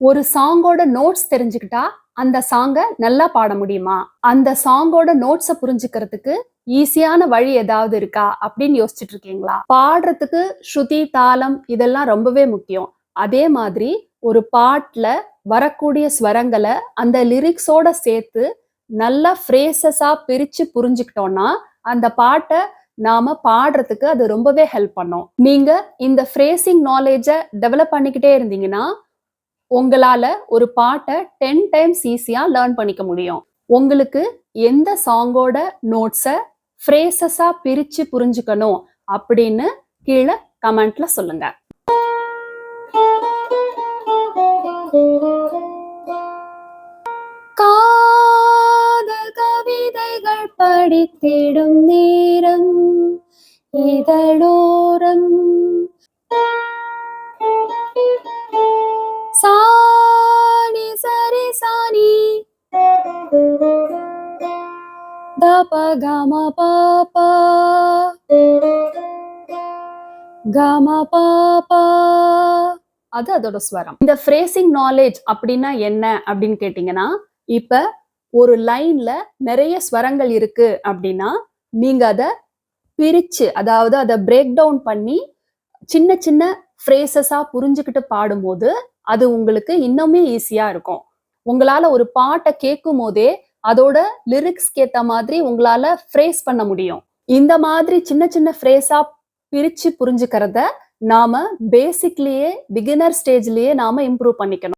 ஒரு சாங்கோட நோட்ஸ் தெரிஞ்சுக்கிட்டா அந்த சாங்க நல்லா பாட முடியுமா? அந்த சாங்கோட நோட்ஸ புரிஞ்சுக்கிறதுக்கு ஈஸியான வழி ஏதாவது இருக்கா? அப்படின்னு யோசிச்சுட்டு இருக்கீங்களா? பாடுறதுக்கு ஸ்ருதி, தாளம் இதெல்லாம் ரொம்பவே முக்கியம். அதே மாதிரி ஒரு பாட்டுல வரக்கூடிய ஸ்வரங்கள அந்த லிரிக்ஸோட சேர்த்து நல்லா ஃப்ரேசஸா பிரிச்சு புரிஞ்சுக்கிட்டோம்னா, அந்த பாட்ட நாம பாடுறதுக்கு அது ரொம்பவே ஹெல்ப் பண்ணும். நீங்க இந்த ஃப்ரேசிங் நாலேட்ஜ டெவலப் பண்ணிக்கிட்டே இருந்தீங்கன்னா, உங்களால ஒரு பாட்ட 10 டைம்ஸ் ஈஸியா லேர்ன் பண்ணிக்க முடியும். உங்களுக்கு எந்த சாங்கோட நோட்ஸ ஃப்ரேசஸா பிரிச்சு புரிஞ்சுக்கணும் அப்படின்னு கீழ கமெண்ட்ல சொல்லுங்க. காதல் கவிதைகள் படித்திடும் நேரம் இதழோரம் சாணி சரி சாணி தப கம பாப்பா கம பாப்பா அது அதோட ஸ்வரம். இந்த ஃப்ரேசிங் நாலேஜ் அப்படின்னா என்ன அப்படின்னு கேட்டீங்கன்னா, இப்ப ஒரு லைன்ல நிறைய ஸ்வரங்கள் இருக்கு அப்படின்னா, நீங்க அத பிரிச்சு, அதாவது அத பிரேக் டவுன் பண்ணி சின்ன சின்ன ஃப்ரேசஸா புரிஞ்சுகிட்டு பாடும்போது, அது உங்களுக்கு இன்னுமே ஈஸியா இருக்கும். உங்களால ஒரு பாட்ட கேட்கும்போதே, அதோட லிரிக்ஸ்க்கு ஏத்த மாதிரி உங்களால ஃப்ரேஸ் பண்ண முடியும். இந்த மாதிரி சின்ன சின்ன ஃப்ரேஸா பிரிச்சு புரிஞ்சுக்கிறத நாம பேசிக்லயே, பிகினர் ஸ்டேஜ்லயே நாம இம்ப்ரூவ் பண்ணிக்கணும்.